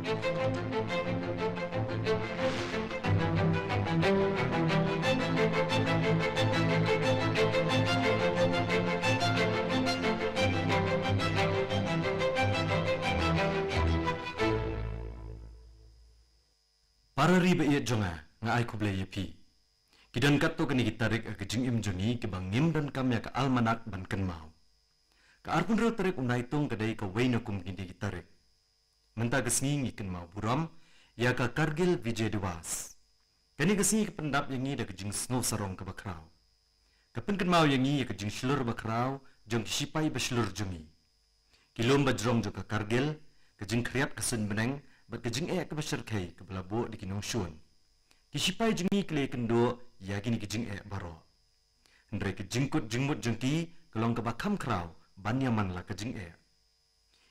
Para riba iya jonga nga ay kublay yapi. Kidan katto kani gitarik agajing imjoni ke bangim dan kamya ka almanak ban kenmau. Ka arpun rew tarik unaitung kadai ka wayna kum kindi gitarik. Menta gesngi kenmau buram ya ka Kargil Vijay Diwas. Kani gesngi ke pendap yangi da gajing snow sarong ka bakraw. Kapen kenmau yangi ya gajing shlur bakraw jong kisipai bashlur jongi. Kilom bajrong jo ka Kargil gajing kriat kasun beneng bat kajing ke basir kai ke belabo di kinong syun. Kisipai jengi kele kendo ya gini kajing baro. Hendrai kajing kut jingmut jengki kelong ke bakam kraw banya man la kajing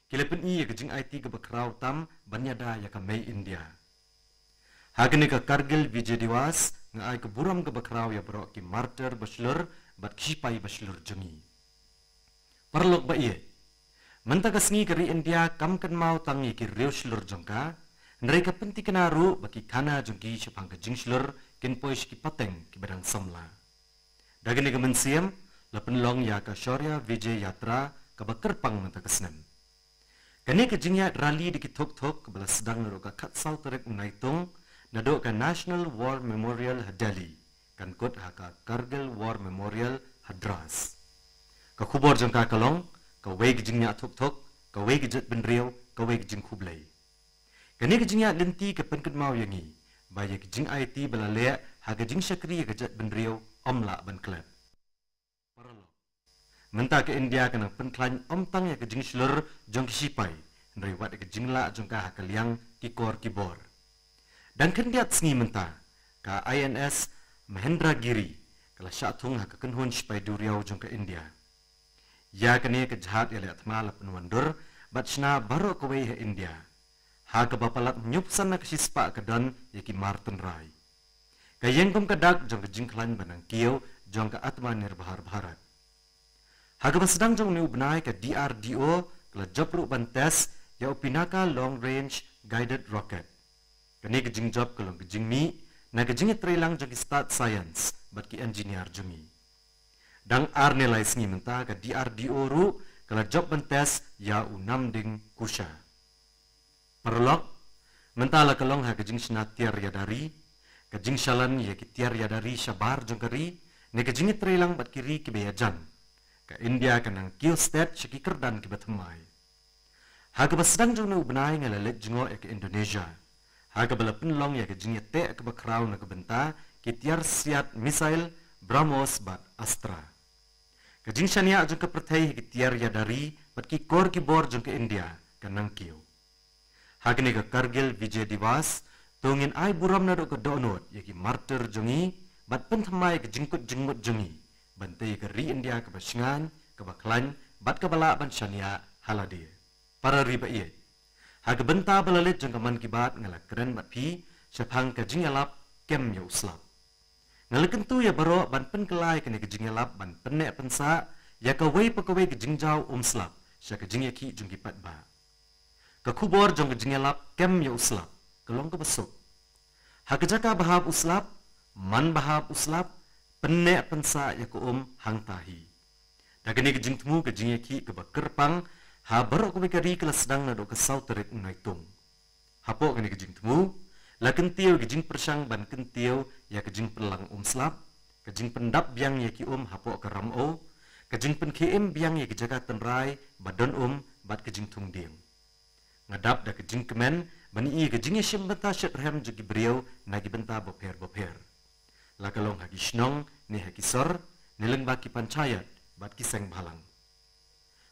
Kile pen ya kajing IT ke bakraw tam banya da ya ka Mei India. Hagini ke Kargil Vijay Diwas nga ay ke buram ke bakraw ya baro ki martyr baslur bat kisipai baslur jengi. Parlok ba iye. Menta kasngi kari India kam kan mau tangi ki rew slur jongka, nreka penti kenaru baki kana jongki sepang ke jing slur kin pois ki pateng ki badang samla. Dagini ke mensiam, lapen long ya ka Shaurya Vijay Yatra ka bakerpang menta kasnem. Kani ke jingya rally di ki tok-tok ke bala sedang naro ka katsau terek unaitung, nado ka National War Memorial Delhi, kan kot haka Kargil War Memorial Hadras. Ka kubor jongka kalong, ka way gijing nya tok-tok, ka way gijit benriaw, ka way gijing kublay. Kani gijing nya lenti ka penkut mau yangi, baya gijing IT balalaya ha gijing syakri ya gijit benriaw omla ban klep. Paralog. Menta ke India kana penklan omtang ya gijing slur jong kisipai, ndri wat gijing la jong ka hakaliang kikor kibor. Dan kendiat sngi menta, ka INS Mahendra Giri, kala syatung ha kekenhun sipai duriaw jong ka India. Ya kani ke jahat ya liat malap penwandur, bat shna baro kawai ha India. Ha ke bapalat nyupsan na kesispa kedan ya ki Martin Rai. Ka yengkom kadak jong ke jingklan banang kiyo jong ke atma nirbahar barat. Ha ke basedang jong ni ubnai ke DRDO kala jopru bantes ya upinaka long range guided rocket. Kani ke jing job kalong ke jing mi, na ke jing trailang jong ki start science bat ki engineer jongi. Dang nilai sengi menta ke DRDO ru kala job bentes ya unam ding kusha. Perlok menta la kalong ha kejing snatiar ya dari kejing shalan ya kitiar ya dari syabar jongkari ne kejing trelang bat kiri ki beyajan ka India kanang kill state syaki kerdan ki bathmai. Ha ke basdang jong nu benai ngalalet jingo ya ke Indonesia. Ha ke balapin long ya kejing te ke bakraw na ke benta kitiar siat misail Brahmos bat Astra. Kajing syania jong ke pertai kitiar ya dari bat ki kor ki bor jong ke India kanang kiyo. Hagini ke Kargil Vijay Diwas tungin ai buram na do ke donot ya ki martyr jongi bat penthamai ke jingkut jingmut jongi bantai ke ri India ke basingan ke baklan bat ke bala ban syania haladi. Para riba iye. Hag benta balalit jong ke man kibat ngalak keren bat pi syapang ke jingalap kem ya uslap. Ngalakentu ya baro ban penkelai kene ke jingalap ban penek pensa ya ka wei pakawei ke jingjau slap sya ke jingya ki jong kipat ba. Ka kubor jong ke jingalap kem ya uslap kelong ke besuk. Ha ke jaka bahab uslap man bahab uslap penek pensa ya ke hang tahi. Da kene ke jingtemu ke jingya ki ke bakerpang ha baro ke kari kala sedang na do ke sauterik unaitung. Hapo kene ke jingtemu la kentiau ke jing persang ban kentiau ya ke jing pelang slap, ke jing pendap biang ya ki hapo ke ramo, ke jing pen KM biang ya ke jaga tenrai badon bat ke jing tung diang. Ngadap da ke jing kemen bani i ke jing yashim benta syat rem jogi beriau nagi benta boper. La kalong hagi shnong ni hagi sor nileng baki pancayat bat ki seng balang.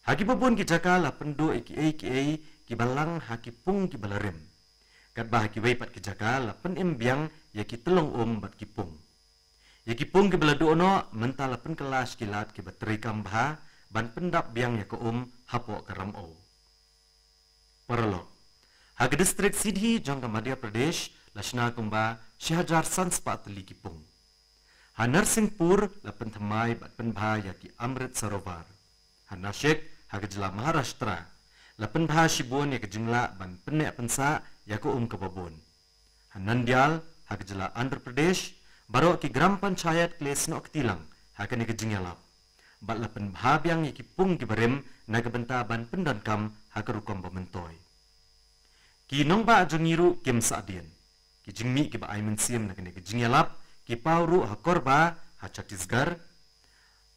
Hagi babon ki jaga la pendo aka ki balang haki pung ki balarim. Kat bah ki wei pat ki jaga la pen embiang ya ki telong bat ki pung. Ya ki pung ki beladu ono menta la pen kelas ki lat ki bateri kambha ban pendap biang ya ke hapo ke ramo. Paralog. Hag distrik Sidhi jong ke Madhya Pradesh lasna kumba Shahjar Sanspat li ki pung. Ha Narsinghpur la pen thamai bat pen bha ya ki Amrit Sarovar. Ha Nashik hag jila Maharashtra Lapan bah shibon ya kejingla ban penek pensa ya ko ke babon. Hanandial ha kejela Andhra Pradesh baro ki Gram Panchayat Klesno Ketilang ha kene kejingalap. Bat lapan bah biang ya ki pung ki barem na kebenta ban pendankam ha kerukom pementoy. Ki nong ba jongiru kim saadien. Ki jingmi ki ba aimen siem na kene kejingalap ki pauru ha korba ha Chhattisgarh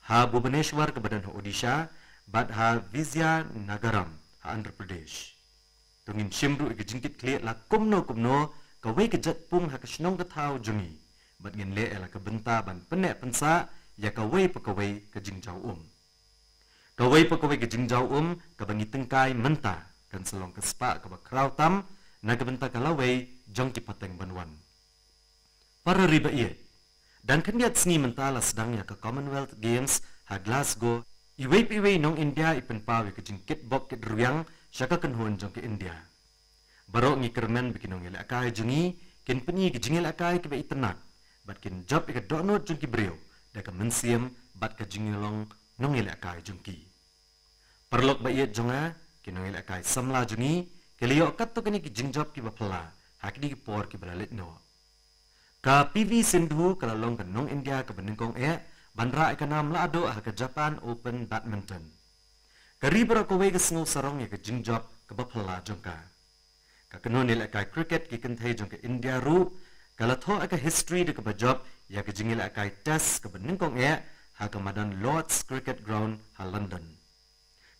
ha Bhubaneswar ke badan ha Odisha bat ha Vizia Nagaram ha Andhra Pradesh. Tungin shimru ke jingkit kle la kumno ka wei ke jat pung ha kasnong ka thau jungi. Bat ngin le la ka benta ban penek pensa ya ka wei ke jingjau Ka wei ke jingjau ka bangi tengkai menta kan selong ke spa ka ba krau tam na ka benta ka lawei jong ki pateng banwan. Para riba ie. Dan kendiat seni mentala sedang ya ke Commonwealth Games ha Glasgow iwei nong India ipen pawe ke jingkit bok ke druyang syaka kenhuan jong ke India. Barok ngi kermen bikin nong ele akai jungi kin penyi ke jingel akai ke be itenat bat kin job ke donot jong ki brio da ke mensiem bat ke jingelong nong ele akai jong ki. Perlok ba iet jonga kin nong ele akai samla jungi ke liok kat to kini ki jingjob ki bapala hakdi ki por ki balalit no. Ka PV Sindhu kalalong ke nong India ke benengkong bandra ikanam lado ha ke Japan Open Badminton. Kari berakowe ke sengu sarong ya ke jingjob ke bapala jongka. Ka kenon nilai kai cricket ki kentai jong ke India ru kalatho ke history de ke bajob ya ke jingil kai test ke benengkong ha ke madan Lord's Cricket Ground ha London.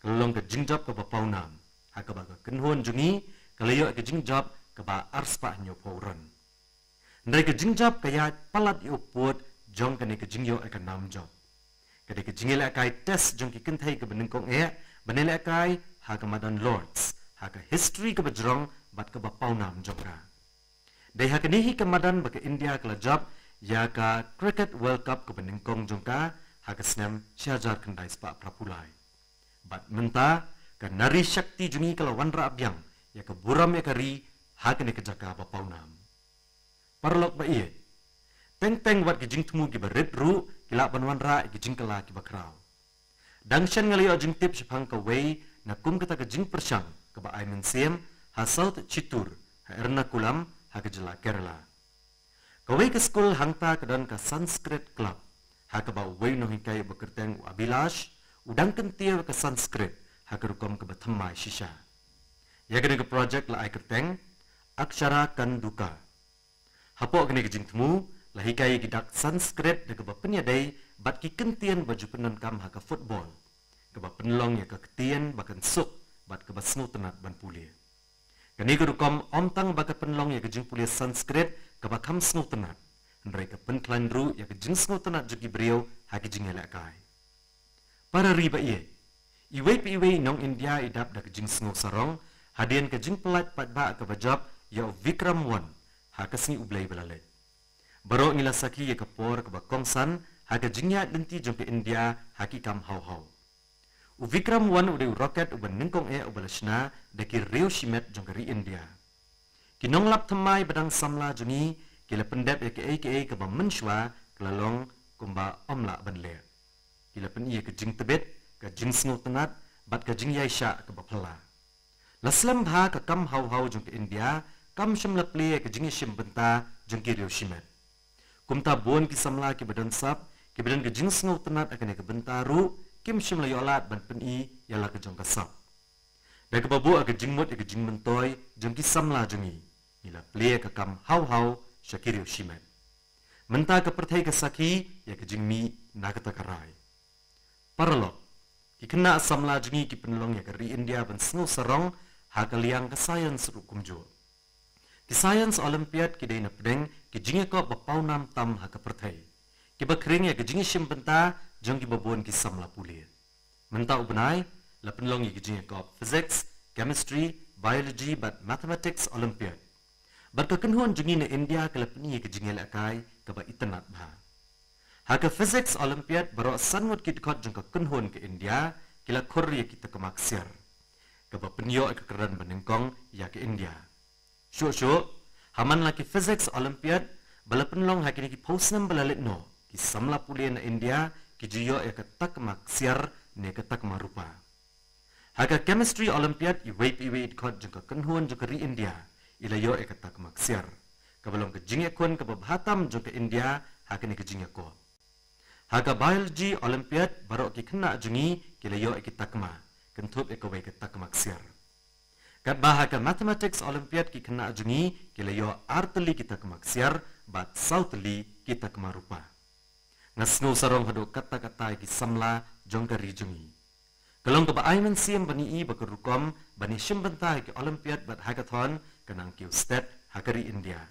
Kalalong ke jingjob ke bapaunam ha ke ba kenhon jungi kalayo ke jingjob ke ba arspa nyo pauran. Ndai ke jingjob kaya palat yu puot jong kene ke jingyo ke nam job. Kade ke jingil kai test jong ki kentai ke benengkong benele kai ha ke madan Lords ha ke history ke bajrong bat ke bapaunam jongka. Dai ha ke nihi ke madan ba ke India ke job ya ka Cricket World Cup ke benengkong jongka ha ke snam syajar kendai spa prapulai. Bat menta ke nari syakti jungi ke lawan abyang ya ke buram ya kari ha ke ne ke jaka bapaunam. Parlok ba iye. Teng wat ke jing temu ki berit ru kila banwan ra ki jing kala ki bakrau. Dangshan ngaliyo jing tip sepang ke wei na kum kita ke jing persang ke ba aimen siem ha South Chittur ha Ernakulam ha ke jela Kerala. Ke wei ke skul hangta ke dan ke Sanskrit Club ha ke ba wei no hikai bekerteng Abilash udang kentia ke Sanskrit ha ke rukom ke bathmai shisha. Ya ke project la ai kerteng Akshara Kanduka. Hapok kene ke jing temu la hikai gidak Sanskrit de ke ba penyadai bat ki kentian baju penon kam ha ke football. Ke ba penlong ya ke ketien bakan suk bat ke ba sengu tenat ban pulia. Kani ke rukom omtang baka penlong ya ke jing pulia Sanskrit ke ba kam sengu tenat. Ndrai ke penklan ru ya ke jing sengu tenat juki beriau ha ke jing elak kai. Para riba iye. Iwei nong India idap da ke jing sengu sarong hadian ke jing pelat pat ba ke bajab ya Vikram 1 ha ke sengi ublai belalet. Barok ngilasaki ya ke por ke ba kongsan ha ke jingya denti jong ke India ha ki kam hau-hau. Vikram 1 udah roket uban nengkong ubalashna deki reu shimet jong keri India. Kinong lap temai badang samla jungi kila pendep ke ba menshwa kelalong kumba omla banle. Kila pen iya ke jing tebet ke jing sengu tenat bat ke jing yaisha ke bapala. Laslam bha ke kam hau-hau jong ke India kam shim laple ke jing shim benta jong ke reu shimet. Kumta bon ki samla ke badan sap ke badan ke jing sengu tenat akan ke bentaru kim shim la yolat ban peni yala ke jong kasap. Da ke babu ke jingmut ke jing mentoy jong ki samla jongi. Ila ple ke kam hau shakiri shimet. Menta ke perthai ke saki ya ke jingmi na ke takarai. Paralok ki kena samla jongi ki penlong ya ke ri India ban sengu sarong ha ke liang ke science ru kumjo. Ki science olympiad ki dei na pedeng ki jinge ko bapaunam tam ha ke perthai. Ki bakring ya ke jinge shim benta jong ki babon ki samla pulia. Menta ubenai la penlong ki jing ko physics, chemistry, biology but mathematics olympiad. Bar ke kenhuan jungi na India ke la peni ki jing lakai ke ba itanat bha. Ha ke physics olympiad baro sanwat ki dikot jong ke kenhuan ke India ke la khorri kita ke maksiar. Ke ba penyo ke keran benengkong ya ke India. Syo haman la ki physics olympiad bala penlong ha ki posnam balalit no ki samla pulia na India ki jiyo ya ketak maksiar ne ketak marupa. Haga chemistry Olympiad iway ikot jengka kenhuan jengka ri India ilayo ekata kemaksiar. Kabalong kejingnya kun kebabhatam jengka India haga ni kejingnya ko. Haga biology Olympiad barok ki kena jengi kilayo ekita kema. Kentup ekaway kata kemaksiar. Kat bahaga mathematics Olympiad ki kena jengi kilayo arteli kita kemaksiar bat sauteli kita kemarupa. Ngasnu sarong hadu kata-kata ki samla jongka ri jengi. Kalong keba aiman siam bani i bakarukom bani shimbanta ki Olympiad bat hackathon kanang kiu state hakari India.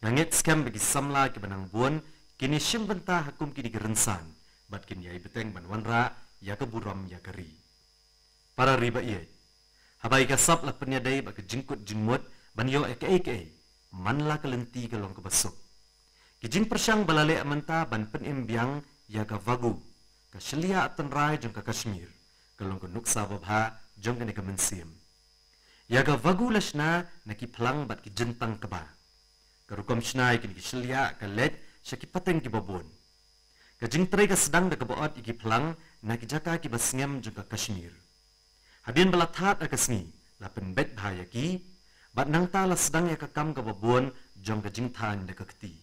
Nangit scam bagi samla ki banang buon kini shimbanta hakum kini gerensan bat kini ai beteng ban wanra ya keburam ya kari. Para riba iye. Habai kasap la penyadai bak jingkut jingmut ban yo eke manla kelenti kalong kebasuk. Kijing persyang balale amanta ban penimbiang ya ka vagu ka shelia atenrai jong ka Kashmir kalong ka nuksa babha jong ka mensim. Ya ka vagu lashna naki plang bat ki jentang keba. Karukom shnai ki shelia ka let syaki pateng ki babon. Kajing tray ka sedang da kabaot iki plang naki jaka ki basngem jong ka Kashmir. Hadin balathat akasni la penbet bahaya ki bat nang tala sedang ya kakam ka babon jong ka jingthan da kakti.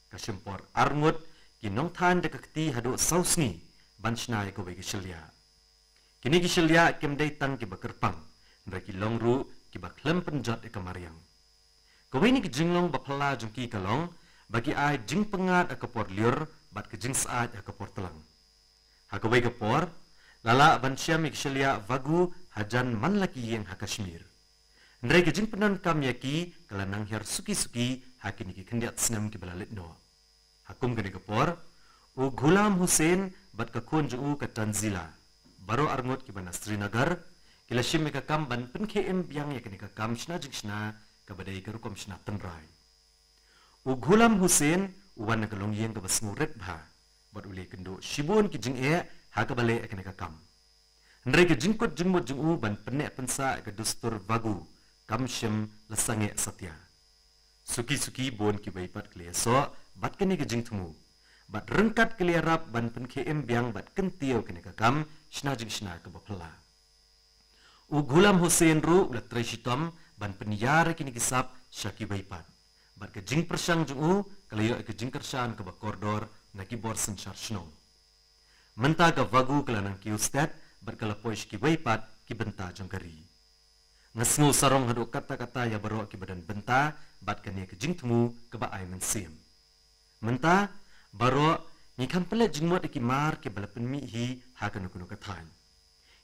Kasimpor arngut ki nong than de kakti hadu sausni banshna ko bagi shilya kini ki shilya kem dai tang ki bakerpang ndra ki longru ki baklem penjat e kamariang ko ni ki jinglong bapala jungki kalong bagi ai jing pengat akapor liur bat ki jing saat akapor telang hakabai kapor lala bansyam ki shilya vagu hajan man laki yang hakashmir ndra ki jing penan kam yaki kalanang her suki hakini ki kendiat senam ki balalit no. Hakum gani kapor, u Ghulam Hussein bat ka kun ju ka Tanzila. Baro arngot ki bana Srinagar, kila shim ka kam ban pen KM biang ya kani ka kam shna jingshna ka badai ka rukom shna tenrai. U Ghulam Hussein u wan ka longyeng ka basmuret bha, bat ule kendo shibon ki jing ha ka bale kani ka kam. Ndre ka jingkot jingmot jing u ban penek pensa ka dustur vagu, kam shim lasange satya. Suki bon ki baipat kle so bat kene ke jingtmu bat rengkat kle rap ban pen KM biang bat kentio kene ka kam shna jing shna ka bapla u Ghulam Hussein ru la treshitom ban penyar kini kisap syaki baipat bat ke jing persang jung u kalayo ke jing kersan ka bakordor na ki bor senchar shno menta ka vagu kalanang ki ustat bat kala poish ki baipat ki benta jong kari ngasngu sarong hadu kata-kata ya baro ki badan benta bat kani ke jingtmu ke ba ai mensim menta baro ni kampele jingmot ki mar ke balapen mi hi ha kanu kunu kathan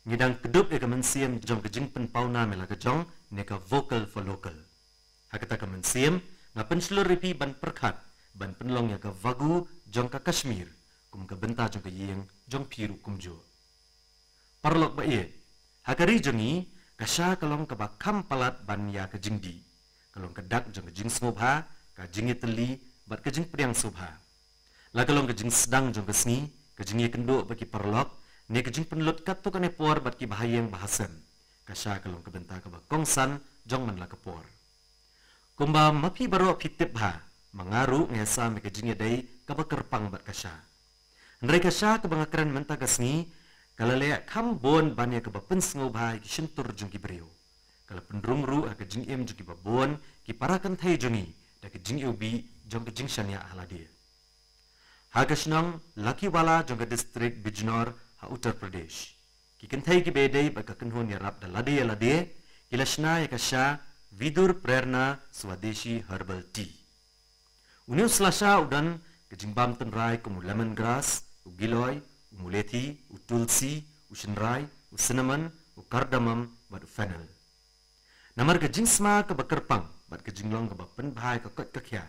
ngidang kedup e ke mensim jong ke jingpen pauna mela ke jong ne ka vocal for local ha kata ke mensim na penslur ripi ban perkhat ban penlong ya ka vagu jong ka Kashmir kum ka benta jong ka yeng jong piru kumjo parlok ba ye ha kari jongi kasha kalong ka bakam palat ban ya ka jingdi kalong kedak jong ke jing smobha ka jingi teli bat ke jing priang subha la kalong ke jing sedang jong ke sni ke jingi kendo bagi parlok ne ke jing penlut kat tu kane por bat ki bahayeng bahasan kasha kalong ke benta ka bakongsan jong man la ka por kumba mapi baro pitip ha mangaru ngesa me ke jingi dai ka bakerpang bat kasha ndre kasha ka bangakran menta ka sni kalale kam bon ban ya ka bapen smobha ki shintur jong ki breu kala pendrung ru ka jing em jong ki babon ki parakan thai jongi da ke jing ubi jong ke jing shania haladi hagashnang lakiwala jong ke district Bijnor ha Uttar Pradesh ki kenthai ki bedai ba ka kanhon ya rap da lade ki lashna ya kasha vidur prerna swadeshi herbal tea uniu slasha udan ke jing bam tenrai ku lemongrass u giloy u mulethi u tulsi u shenrai u cinnamon u cardamom ba fennel namar ke jing sma ka bakerpang bat ke jinglong ka bapen bhai ka kot ka khya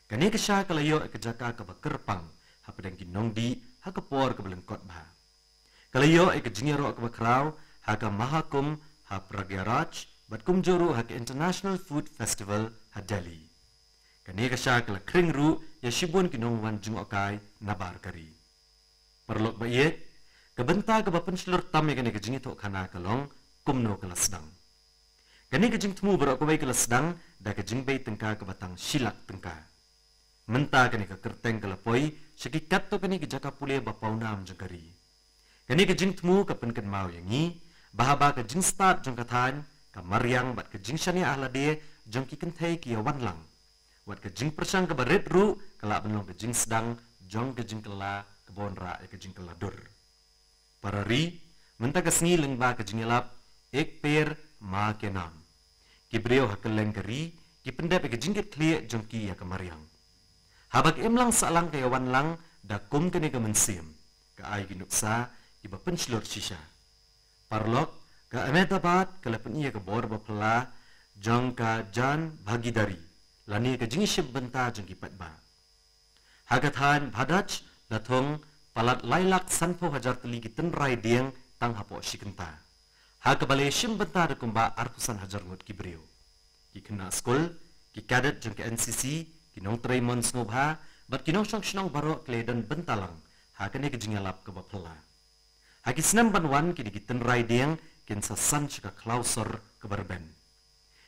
kani ka sha kalayo ka jaka ka bakerpang ha pedang ki nongdi ha ka por ka belengkot bha kalayo ka jingero ka bakrau ha ka mahakum ha pragyaraj bat kumjoro ha ka International Food Festival ha Delhi kani ka sha ka kring ru ya shibun ki nong wan jing okai nabar kari perlok ba ye ka benta ka bapen slur tam ya kani ka jingi to khana kalong kumno kala sedang kani ke jing temu berok bai kala sedang da ke jing bai tengka ke batang silak tengka menta kani ke kerteng kala poi sekikat to kani ke jaka pule ba paunam jengkari kani ke jing temu ke penken mau yangi bahaba ka jing start jong kathan ka Maryang bat ka jing shani ahlade jong ki kenthai ki wan lang wat ka jing persang ka baret ru kala benlong ka jing sedang jong ka jing kala ka bon ra ka jing kala dur parari menta ka sngi leng ba ka jing lap ek per ma ke nam ki breo hakeleng kari ki pendep ka jing kle jong ki ya ka Maryang habak emlang salang ka wan lang da kum kene ka mensim ka ai ginuksa iba penslur shisha parlok ka Ahmedabad kalapan iya ka bor bapala jong ka jan bhagidari lani ka jingishib benta jong kipat ba hagathan bhadach lathong palat lailak sanpo hajar teli ki tenrai dieng tang hapo shikenta hagabale shim benta da kumba artusan hajar ngut ki breu ki kena skol ki cadet jong ka NCC ki nong trai mon snobha bat ki nong shnong baro kledan bentalang hakane ka jingalap ka bapala haki senam banwan ki dikitan rai dieng kin sa san chika klausor ke barben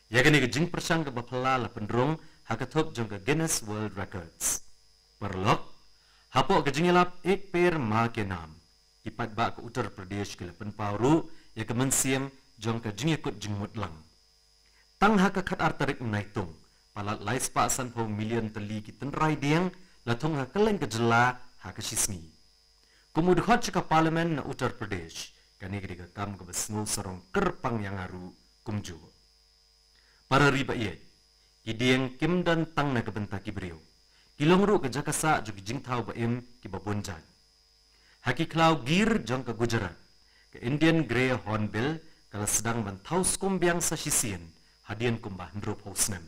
ya gani ke jing persang ke bapala la pendrong hakathop jong ke Guinness World Records perlok hapo ke jingilap ek per ma ke nam ipat ba ke Uttar Pradesh ke lapan pauru ya ke mensiam jong ke jingikut jingmut lang tang hakakat artarik menaitung palat lais pa san po million teli ki tenrai dieng latong hakeleng ke jela hakasismi Kumudhot chika parlimen na Uttar Pradesh kani gidi kam ke besnul sorong kerpang yang aru kumju. Para riba iye, kidieng kim dan tang na kebenta kibriu. Kilong ru ke jakasa jugi jingtau baim ki babonjan. Haki klau gir jong ke Gujarat, ke Indian Grey Hornbill kala sedang bantau skumbiang sa sisien hadian kumbah ndrup hausnem.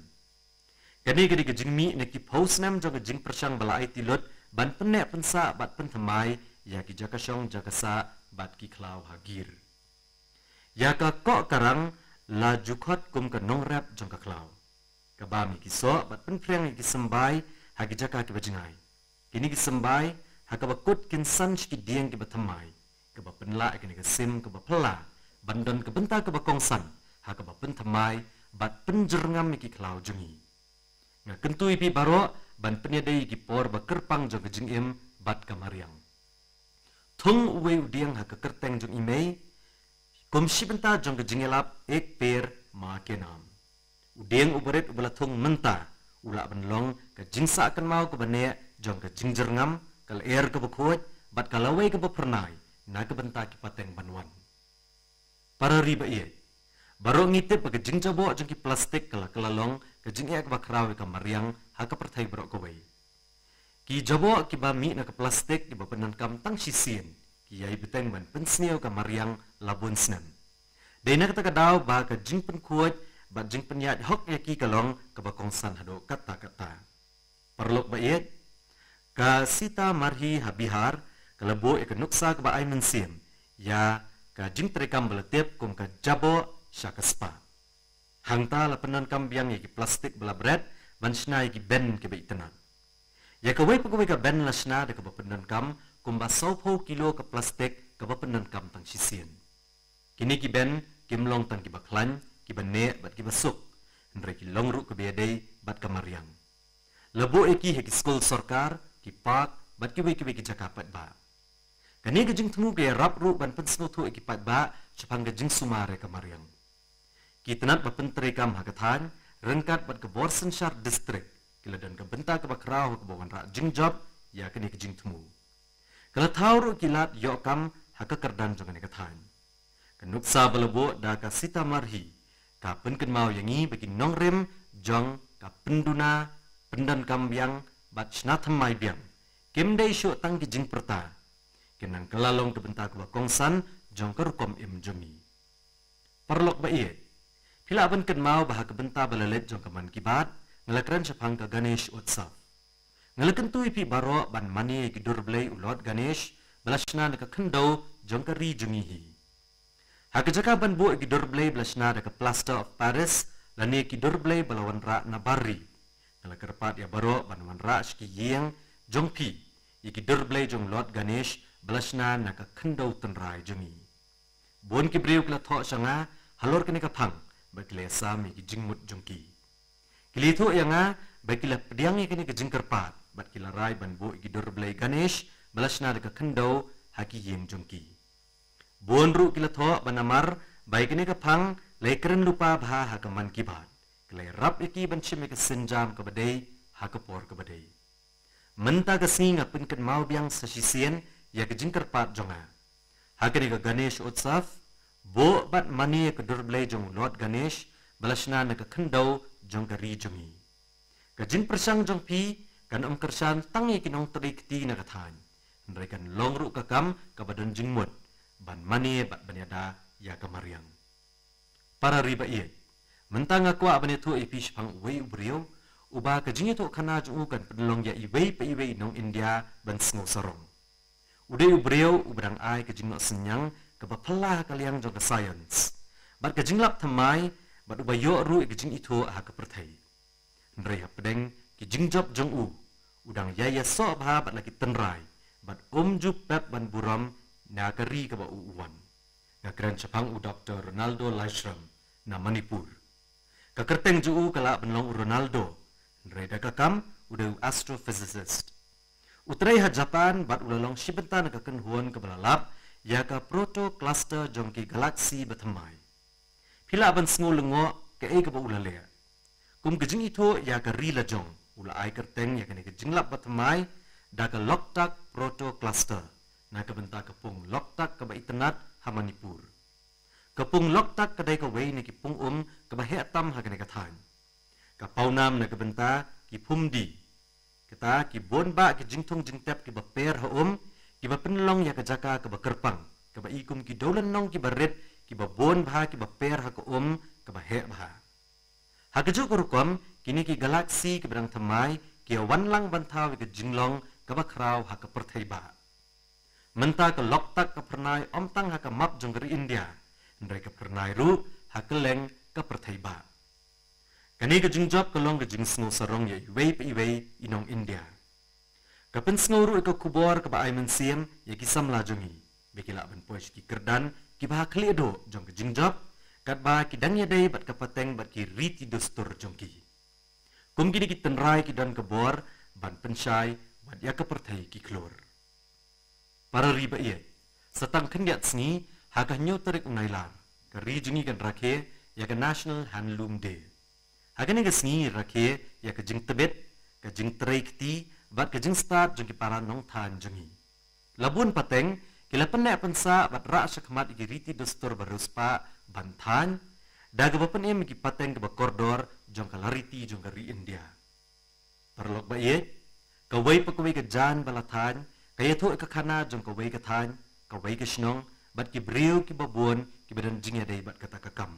Kani gidi ke jingmi ne ki hausnem jong ke jing persang balai tilot ban penek pensa bat pentemai ya ki jakasong jakasa bat ki klau hagir ya ka kok karang la jukot kum ka nongrap jong ka klau ka bami ki so bat penpreng ki sembai hagi jaka ki bajingai kini ki sembai haka bakut kin san ki dieng ki batamai ka bapenla kini ka sim ka bapela bandon ka benta ka bakongsan haka bapentamai bat penjerngam ki klau jungi nga kentui pi baro ban penyadai ki por bakerpang jong ka jingim bat ka Maryang Thung uwe udiang haka kerteng jong imei, kum shibenta jong ke jingelap ek per ma ke nam. Udiang ubaret ubala thung menta, ula benlong ke jingsa akan mau ke bane jong ke jingjerngam, kal air ke bekut, bat kalawai ke bepernai, na ke benta ki pateng banwan. Para riba iye, baru ngitip ke jingjabo jong ki plastik kala kelalong ke jingek bakrawi ke Maryang haka pertai berok kawai. Ki jabo ki bami na ke plastik ki bapenan kam tang sisien ki yai beteng ban pensniau ka Maryang labun snem dei na kata kadaw ba ka jing pen kuat ba jing pen yat hok ya ki kalong ka bakongsan hado kata perlok ba iet ka Sita Marhi Habihar kalabo e ka nuksa ka ba ay mensiem ya ka jing trekam beletep kum ka jabo syakaspa hangta lapenan kam biang ya ki plastik bela bread ban snai ki ben ke beitenan ya kawai pagawai ka ben lasna de ka bapendan kam kumba 10 kilo ka plastik ka bapendan kam tang sisien kini ki ben kimlong tang ki baklan ki bane bat ki basuk ndre ki longru ka biadai bat ka Maryang lebo eki he ki skol sarkar ki pak bat ki we ki jakapat ba kani ka jing temu ke rapru ban pensno thu eki pat ba chapang ka jing sumare ka Maryang ki tenat bapentre kam hagathan rengkat bat ka Borsenshar district kila dan ke benta ke bakrau ke bawan rak jing job ya kini ke jing temu kala tauru kilat yokam haka kerdan jong ke than ke nuksa balebo da ka Sita Marhi ka penken mau yangi bagi nongrem jong ka penduna pendan kambiang bat snatham mai biang kemdei shu tang ke jing perta kenang kelalong ke benta ke bakongsan jong ke rukom im jongi perlok ba iye pila penken mau bah ke benta balalet jong ke man kibat ngelakran sapang ka Ganesh Utsav. Ngelakan tu ipi baro ban mani ki durblay ulot Ganesh belasna na ka kendo jong ka ri jungihi. Hakajaka ban bu ki durblay belasna na ka plaster of Paris lani ki durblay balawan ra na barri. Ngelakarpat ya baro ban wan ra ki yeng jong pi ki durblay jong lot Ganesh belasna na ka kendo tenrai jungi. Bon ki brew kla tho sanga halor kini ka phang bakle sami ki jingmut jongki. Kilito yang baikila pediangi kini ke jingkerpat bat kila rai ban bu igidor blai Ganesh balasna de ka kendo haki yeng jongki Buon ru kila tho banamar baik ini kapang lekeren lupa bah hakaman kibat. Kelai rap iki benchim ke senjam ke badai hakapor ke badai. Menta kesing apun ken mau biang sasisien ya ke jingkar pat jonga. Hakani ke Ganesh Utsav bo bat mani ke durblai jong Lord Ganesh balasna na ke kendau jong ke ri jongi. Ke jing persang jong pi kan kersan tangi kinong terik ti na kathan. Mereka long ru kakam ke badan jingmut ban mani bat banyada ya ke mariang. Para riba iya. Mentang aku abane tu ipish pang wei ubrio uba ke jingi tu kana jung kan penlong ya iwei pe iwei nong India ban sngo sarong. Ude ubrio ubrang ai ke jingno senyang ke bapelah kaliang jong ke science. Bat ke jinglap thamai bat ubayo ru ke jing itu ha ke perthai. Ndrei ha pedeng ke jingjob jong udang yaya so bha bat lagi tenrai bat jup pep ban buram na kari ke ba uwan. Ngakran chapang Dr. Ronaldo Laishram na Manipur. Kakerteng juu kala benlong Ronaldo, nreda kakam udah astrophysicist. Utrai ha Japan bat ulalong shibentan kaken huan ke belalap ya ka protocluster jongki galaksi betemai. Pila ban sngu lengo ke e ke ba ulalea. Kum kejing itu ya ka rila jong ula ai kerteng ya kene kejing lap betemai da ka loktak protocluster na ka benta kepung loktak ke ba itenat ha Manipur. Kepung loktak kedai ke wei ni ki pung ke bahia tam ha kene kathan. Ka paunam na ke benta ki pumdi. Kita ki bonba ki jingtung jingtep ki baper ha ki ba penlong ya ke jaka ke bakerpang. Ke ba ikum ki dolan nong ki baret ki ba bon bha ki baper ha ke ke bahia bha. Ha ke jukur kom kini ki galaksi ke bedang temai ki wanlang bantau ke jinglong ke bakrau ha ke perthai ba. Menta ke loktak ke pernai omtang ha ke map jonggeri India. Mereka pernah ru hakeleng ke perthaiba. Kani ke jingjob kelong ke jing sngo sarong ya iwei pe iwei inong India. Kapen sngo ru ke kubor ke ba ai mensiem ya kisam la jongi. Bekila ben pois ki kerdan ki ba hakli do jong ke jingjob kat ba ki dang ya dei bat ke pateng bat ki riti dostur jongki. Kum kini ki tenrai ki dan ke bor ban pensyai bat ya ke perthai ki klor. Para riba iya. Setang kendiat sngi hakah nyo terik unailar ke rijungi kan rakhe ya ke National Handloom Day. Hakah ni ke sngi rakhe ya ke jing tebet ke jing terekti bat ke jing start jong ki para nong than jongi. Labun pateng kila penek pensa bat rak syakmat iki riti dostur baruspa bantan daga bapen em ki pateng ke bakordor jong kalariti jong kari India. Perlok ba ye ke wei pakwe ke jan balatan kaya tu ke kana jong ke wei ke than ke wei ke snong bat ki brio ki babon ki badan jingya dai bat kata kakam.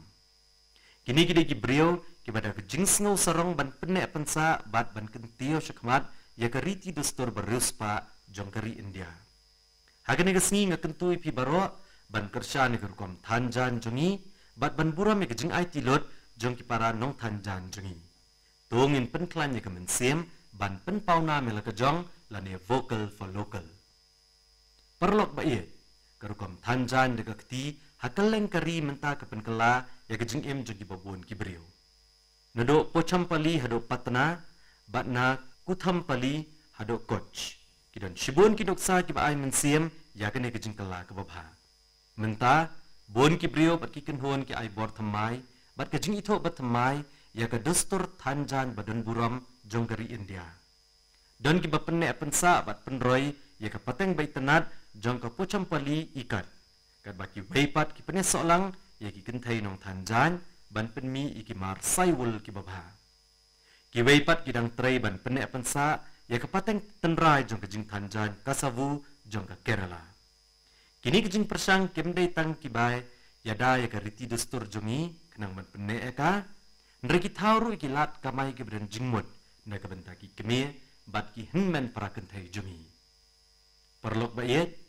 Kini ki brio ki bada ke jing sngo sarong ban penek pensa bat ban kentio syakmat ya ke riti dostur baruspa jong kari India. Hagani ke sngi ngakentui pi baro ban kersha ni kerukom tanjan jongi bat ban buram ya ke jing ai tilot jong ki para nong tanjan jongi. Tungin penklan ya ke mensiem ban pen pauna mela ke jong lani vocal for local. Perlok ba iye kerukom tanjan de kakti hakeleng kari menta ke penkela ya ke jing em jong ki babon ki brio. Nado pochampali hado patna batna kuthampali hado coach. Kidan shibon ki doksa ki ba ai mensiem ya ke ne ke jing kela ke babha. Menta bon ki brio bat ki kenhon ki ai bor thamai bat ke jing ito bat thamai ya ke dostur tanjan badan buram jong kari India. Dan ki bapenne pensa bat penroi ya ke pateng bai tenat jong ke pochampali ikat. Kat baki weipat ki pene solang ya ki kentai nong tanjan ban penmi iki mar saiwul ki babha. Ki weipat ki dang trei ban pene pensa ya ke pateng tenrai jong ke jing tanjan kasavu jong ke Kerala. Kini ke jing persang kemdei tang ki bai ya da ya ke riti dostur jongi kenang ban pene eka nreki tauru iki lat kamai ki badan jingmut na ke bentaki kemie bat ki henmen para kentai jongi. Perlok ba iet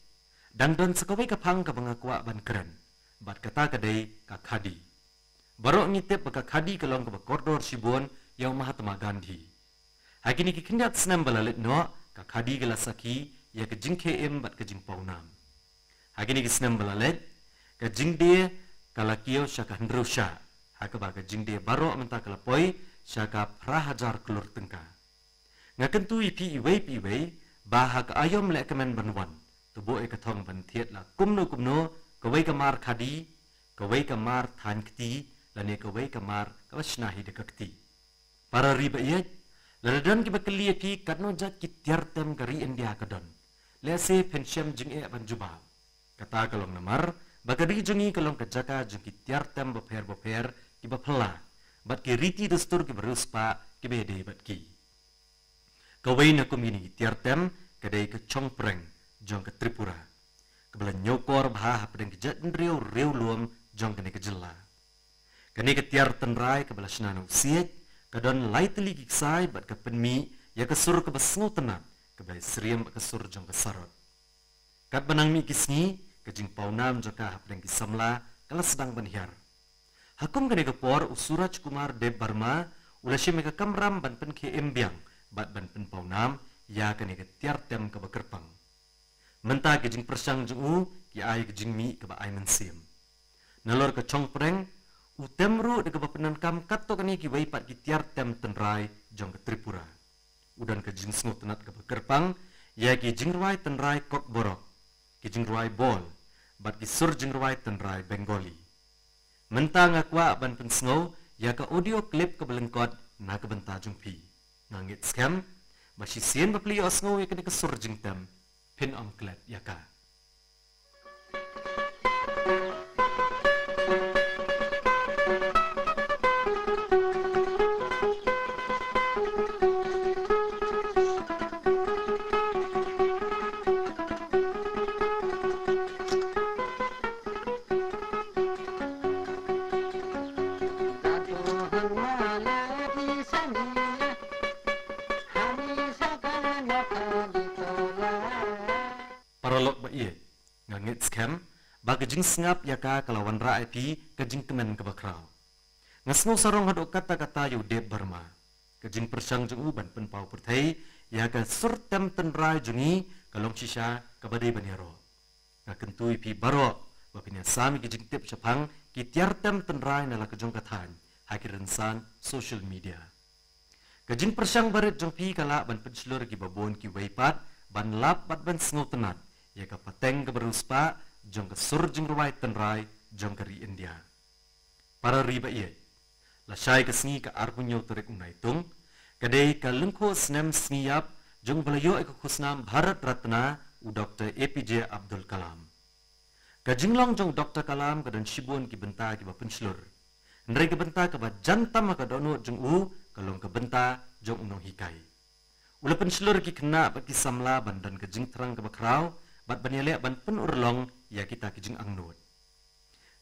dan sekawai kapang ka bangakwa ban keren bat kata kadai ka khadi barok ngitep ka khadi kalong ka kordor sibon yang Mahatma Gandhi hakini ki kindat snam balalet no ka khadi gala saki ya ke jingke em bat ke jing paunam hakini ki snam balalet ka jingde kala kiyo syaka hendrusha haka ba ka jingde barok menta kala poi syaka prahajar kelur tengka ngakentu ipi iwei bahak ayom lek kemen banwan tubo e kathong ban thiet la kumno kawai kamar khadi, kawai kamar than kti, lane kawai kamar kawashnahi de kakti. Para riba iet, laladan ki bakli pi katno jat ki tiartem kari India kadon. Lese pensyam jing e banjuba. Kata kalong namar, bagari jungi kalong kejaka jung ki tiartem boper ki bapela. Bat ki riti destur ki beruspa ki bede bat ki. Kawai na kumini tiartem kadai ke Chongpreng jong ke Tripura. Kebala nyokor bah pedeng kejat riu luom jong kene kejela. Kene ke tiar tenrai kebala senana usiet kadon lai teli kiksai bat ke penmi ya kesur ke besngu tenat kebai seriam kesur jong ke sarot. Kat benang mi kisngi kejing paunam joka pedeng kisamla kala sedang benhiar. Hakum kene ke por Usuraj Kumar Deb Barma ulashi meka kamram ban pen ke embiang bat ban pen paunam ya kene ke tiar tem ke bekerpang. Mentah kejing persang jung ki ai kejing mi ke ba ai mensim. Nalor ke Chongpreng utemru de ke bapenan kam katto kene ki waipat ki tiar tem tenrai jong ke Tripura. Udan kejing sngut tenat ke bekerpang ya ki jing ruai tenrai kok borok. Ki jing ruai bol bat ki sur jing ruai tenrai Bengali. Mentah ngakwa ban pen sngo ya ke audio klip ke belengkot na ke benta jung pi. Ngangit scam masih sien bapli osngo ya kene ke sur jing tem. Pin ongklet yaka. Paralog ba iye ngangit scam ba kejing sengap yaka kalawan raati kejing kemen ke bakrau ngasngo sarong hadok kata-kata yu Deb Barma kejing persang jung ban pen pau perthai yaka surtem tenrai jungi kalong sisa kabadai banero ngakentui pi baro ba pinya sami kejing tip sepang ki tiartem tenrai nala kejong kathan hakirensan social media kejing persang baret jong pi kala ban penslur ki babon ki waipat ban lap bat ban sngo tenat ya ka pateng ke beruspa jong ke sur jing ruai tenrai jong keri India. Para riba iye, lasai ke sengi ke arpunyo terek unai tung, kadai ke lengko senem sengiap jong belayo ke khusnam Bharat Ratna u Dr. APJ Abdul Kalam. Ke jinglong jong Dr. Kalam ke dan shibun ki benta ki ba penslur. Nere ke benta ke ba jantam ke dono jong u kalong ke benta jong unong hikai. Ula penslur ki kena bat ki samla bandan ke jing terang ke bakrau, bat banyale ban pen urlong ya kita kijing angnut.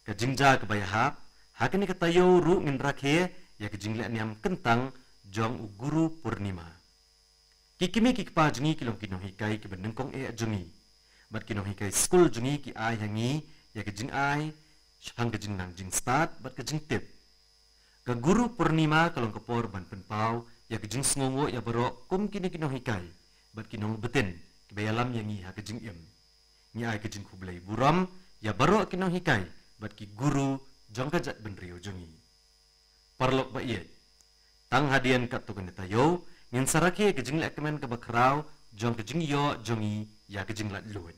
Kijing ja ke bayahap, hakini katayo ru ngin rakhe ya kijing le niam kentang jong u guru Purnima. Kikimi kikpa jungi kilong kinong hikai ki benengkong e jungi. Bat kinong hikai school jungi ki ai hangi ya kijing ai shang kijing nang jing start bat kijing tip. Ke guru Purnima kalong kepor ban pen pau ya kijing sngongo ya berok kum kini kinong hikai bat kinong betin kebayalam yang ha kijing im. Ni ai kejing kublai buram ya baro kinong hikai bat ki guru jong kajat benrio jongi parlok ba iye tang hadian kat to kanita yo ngin sarake kejing lek kemen ke bakrau jong kejing yo jongi ya kejing lat luit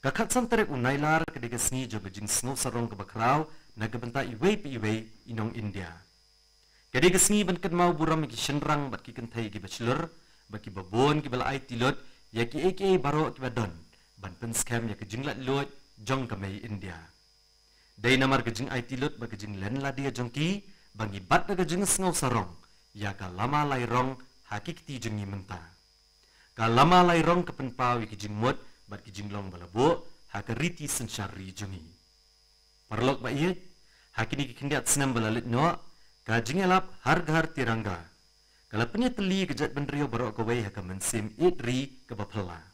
kakat santerek unailar kedeke sngi jo kejing snow sarong ke bakrau na gebenta iwei pi iwei inong India kedeke sngi ban ket mau buram ki shenrang bat ki kentai ki bachelor bat ki babon ki bala ai tilot ya ki aka baro ki badon ban pen scam ya kejing lat lot jong kamei India. Dai namar kejing IT lot ba kejing len la dia jongki bangi bat na kejing sngaw sarong ya ka lama lai rong hakikti jengi menta. Ka lama lai rong kepen pau ya kejing mot bat kejing long balabo hakariti sensyari jengi. Parlok ba iye hakini kikendiat senam balalit no kajing elap harga tirangga. Kalau punya teli kejat benrio barok kawai haka mensim idri ke bapela.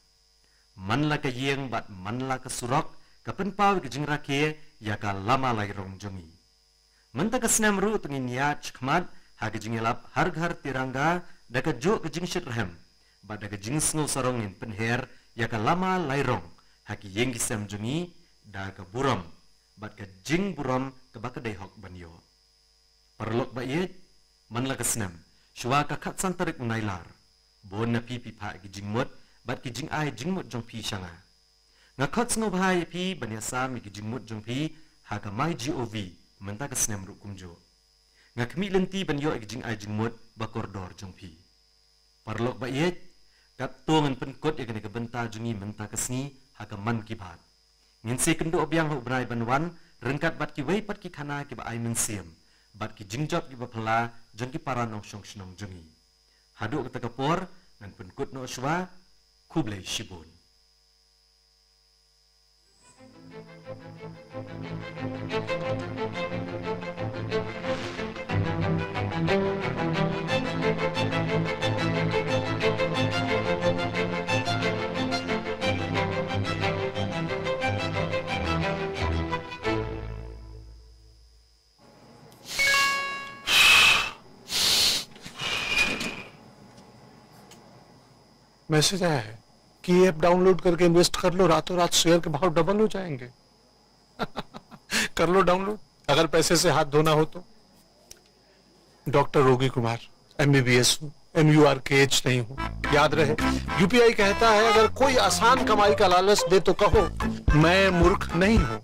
Manla ke yeng bat manla ke surok kapen pau ke jing rake ya ka lama lai rong jongi. Menta ke senam ru tengin ya chkmat ha ke jing elap harga tirangga da ke jo ke jing shitrhem bat da ke jing snow sarong in penher ya ka lama lai rong ha ki yeng kisam jongi da ke buram bat ke jing buram ke bakadai hok banyo. Parlok ba iye manla ke senam shwa ka khat santarik unailar bon na pipi pa ki jing mot bat ki jing ai jing mot jong pi shanga ngakot ngo bahai pi banyasa mi gijimut jong pi haga mai gov menta ka snem ru kumjo ngakmi lenti banyo gijing ai jingmut bakordor jong pi parlok ba yet kat tongan penkot ya kene benta jungi menta kasni haga man ki bat ngin se kendo obyang ho brai banwan rengkat bat ki wei pat ki khana ki ba ai men siam bat ki jingjop ki ba phala jong ki paranong shong shnong jungi hadu ka kapor ngan penkot no shwa Kublai Shibun. Message आया है कि app download करके इन्वेस्ट कर लो, रातों रात शेयर के भाव डबल हो जाएंगे। कर लो डाउनलोड, अगर पैसे से हाथ धोना हो तो। डॉक्टर रोगी कुमार, MBBS हूँ, MURKH नहीं हूँ। याद रहे, UPI कहता है अगर कोई आसान कमाई का लालच दे तो कहो मैं मूर्ख नहीं हूँ।